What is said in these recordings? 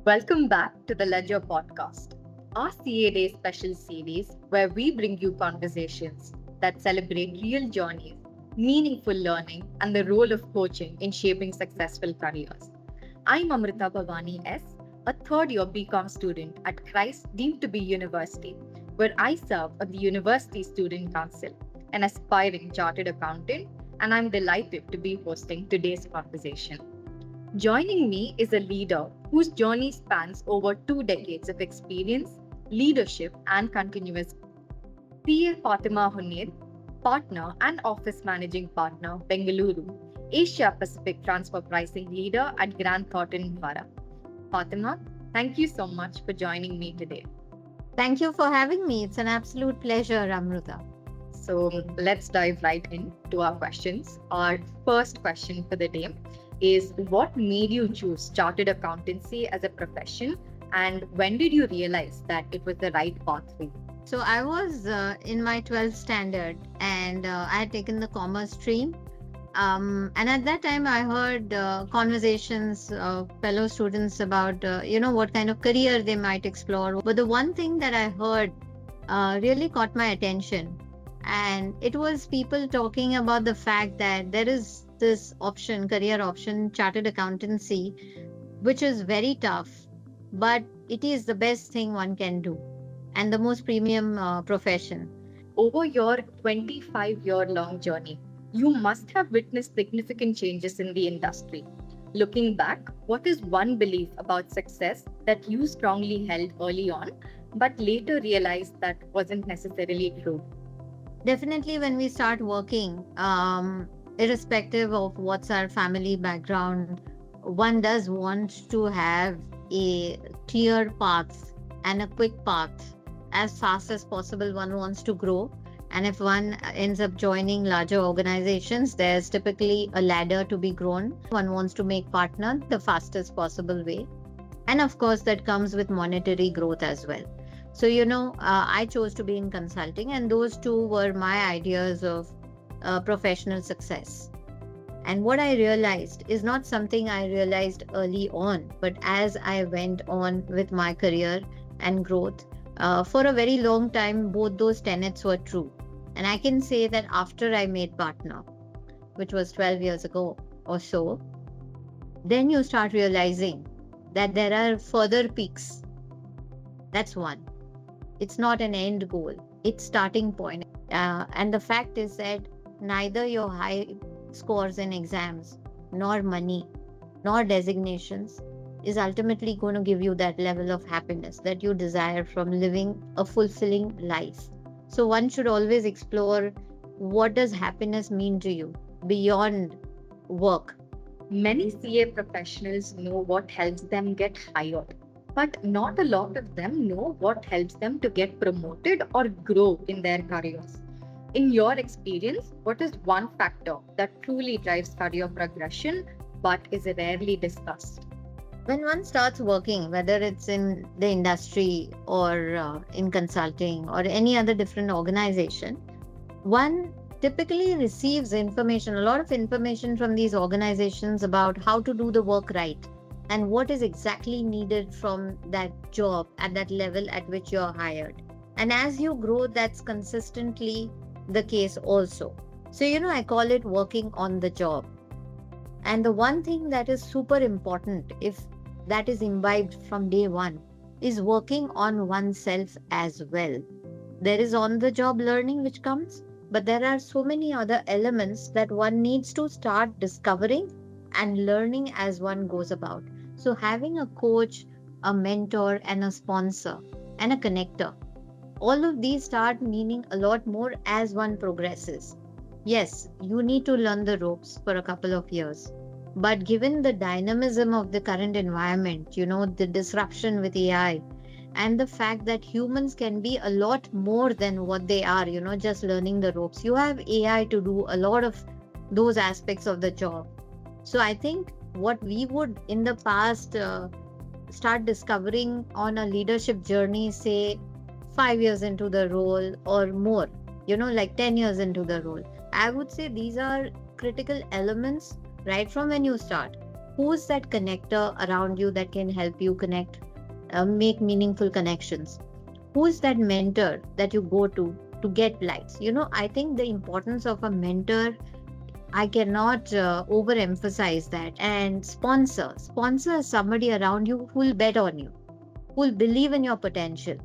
Welcome back to the Ledger podcast, our CA Day special series where we bring you conversations that celebrate real journeys, meaningful learning, and the role of coaching in shaping successful careers. I'm Amrutha Bhavani S, a third year BCom student at Christ deemed to be University, where I serve on the University Student Council, an aspiring chartered accountant, and I'm delighted to be hosting today's conversation. Joining me is a leader whose journey spans over 2 decades of experience, leadership, and continuous growth. CA Fatema Hunaid, partner and office managing partner, Bengaluru, Asia Pacific Transfer Pricing Leader at Grant Thornton Bharat. Fatima, thank you so much for joining me today. Thank you for having me. It's an absolute pleasure, Amrutha. So let's dive right into our questions. Our first question for the day is, what made you choose chartered accountancy as a profession, and when did you realize that it was the right path for you? So I was in my 12th standard and I had taken the commerce stream. And at that time, I heard conversations of fellow students about, what kind of career they might explore. But the one thing that I heard really caught my attention. And it was people talking about the fact that there is this option, career option, chartered accountancy, which is very tough, but it is the best thing one can do and the most premium profession. Over your 25-year-long journey, you must have witnessed significant changes in the industry. Looking back, what is one belief about success that you strongly held early on, but later realized that wasn't necessarily true? Definitely, when we start working, irrespective of what's our family background, one does want to have a clear path and a quick path. As fast as possible, one wants to grow. And if one ends up joining larger organizations, there's typically a ladder to be grown. One wants to make partner the fastest possible way. And of course, that comes with monetary growth as well. So, I chose to be in consulting, and those two were my ideas of professional success. And what I realized is not something I realized early on, but as I went on with my career and growth, for a very long time, both those tenets were true. And I can say that after I made partner, which was 12 years ago or so, then you start realizing that there are further peaks. That's one. It's not an end goal. It's starting point. And the fact is that neither your high scores in exams, nor money, nor designations is ultimately going to give you that level of happiness that you desire from living a fulfilling life. So one should always explore, what does happiness mean to you beyond work? Many CA professionals know what helps them get hired, but not a lot of them know what helps them to get promoted or grow in their careers. In your experience, what is one factor that truly drives career progression but is rarely discussed? When one starts working, whether it's in the industry or in consulting or any other different organization, one typically receives information, a lot of information from these organizations about how to do the work right and what is exactly needed from that job at that level at which you're hired. And as you grow, that's consistently the case also. So, I call it working on the job. And the one thing that is super important, if that is imbibed from day one, is working on oneself as well. There is on the job learning which comes, but there are so many other elements that one needs to start discovering and learning as one goes about. So having a coach, a mentor, and a sponsor, and a connector, all of these start meaning a lot more as one progresses. Yes, you need to learn the ropes for a couple of years. But given the dynamism of the current environment, the disruption with AI, and the fact that humans can be a lot more than what they are, just learning the ropes. You have AI to do a lot of those aspects of the job. So I think what we would in the past start discovering on a leadership journey, say 5 years into the role or more, like 10 years into the role, I would say these are critical elements right from when you start. Who's that connector around you that can help you connect, make meaningful connections? Who's that mentor that you go to get likes? I think the importance of a mentor, I cannot overemphasize that. And sponsor is somebody around you who will bet on you, who will believe in your potential,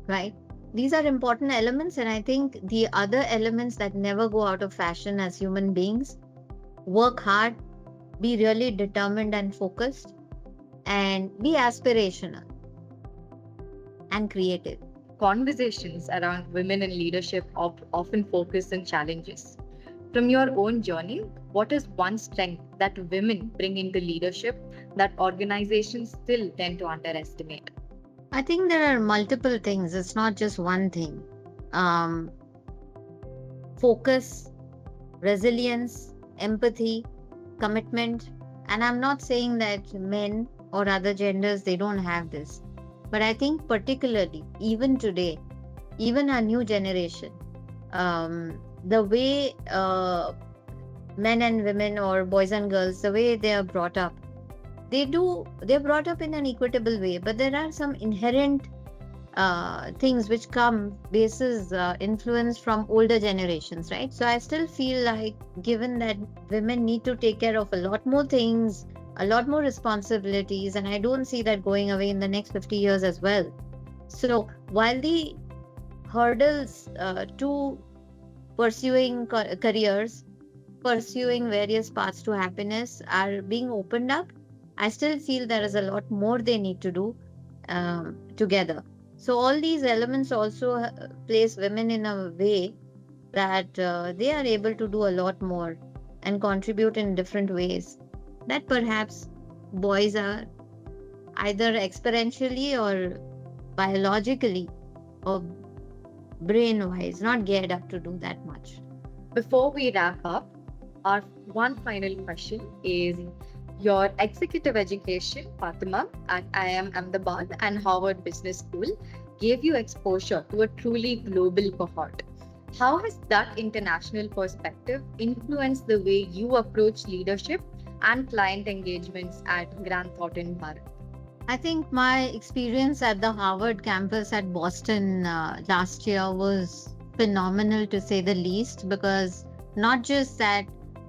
right? These are important elements, and I think the other elements that never go out of fashion as human beings: work hard, be really determined and focused, and be aspirational and creative. Conversations around women in leadership often focus on challenges. From your own journey, what is one strength that women bring into leadership that organizations still tend to underestimate? I think there are multiple things. It's not just one thing. Um, Focus, resilience, empathy, commitment. And I'm not saying that men or other genders, they don't have this. But I think particularly, even today, even our new generation, the way men and women or boys and girls, the way they are brought up, they're brought up in an equitable way, but there are some inherent things which come basis influence from older generations, right? So I still feel like, given that women need to take care of a lot more things, a lot more responsibilities, and I don't see that going away in the next 50 years as well. So while the hurdles to pursuing careers, pursuing various paths to happiness are being opened up, I still feel there is a lot more they need to do together. So all these elements also place women in a way that they are able to do a lot more and contribute in different ways that perhaps boys are either experientially or biologically or brain wise not geared up to do that much. Before we wrap up, our one final question is: your executive education, Fatima, at IIM Ahmedabad and Harvard Business School gave you exposure to a truly global cohort. How has that international perspective influenced the way you approach leadership and client engagements at Grant Thornton Bharat? I think my experience at the Harvard campus at Boston last year was phenomenal, to say the least, because not just that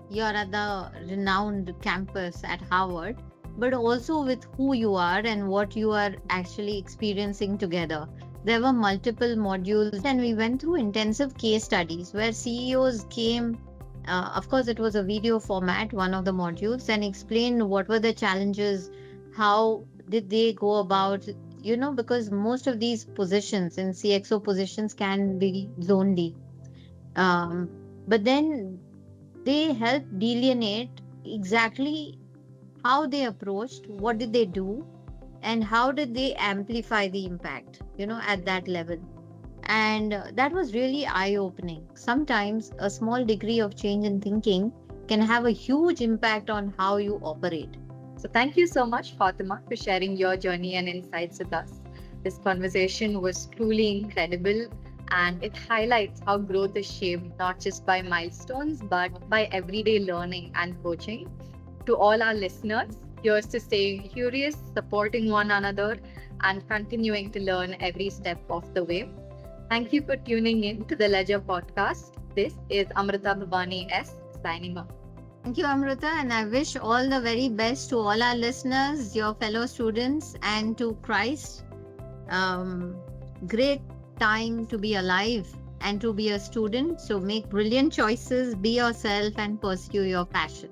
you're at the renowned campus at Harvard, but also with who you are and what you are actually experiencing together. There were multiple modules, and we went through intensive case studies where CEOs came. Of course, it was a video format, one of the modules, and explained what were the challenges, how did they go about, because most of these positions in CXO positions can be lonely. But then they help delineate exactly how they approached, what did they do, and how did they amplify the impact, at that level. And that was really eye-opening. Sometimes a small degree of change in thinking can have a huge impact on how you operate. So thank you so much, Fatima, for sharing your journey and insights with us. This conversation was truly incredible, and it highlights how growth is shaped not just by milestones, but by everyday learning and coaching. To all our listeners, here's to staying curious, supporting one another, and continuing to learn every step of the way. Thank you for tuning in to the Ledger podcast. This is Amrutha Bhavani S signing off. Thank you, Amrutha, and I wish all the very best to all our listeners, your fellow students, and to Christ. Great time to be alive and to be a student. So make brilliant choices, be yourself, and pursue your passion.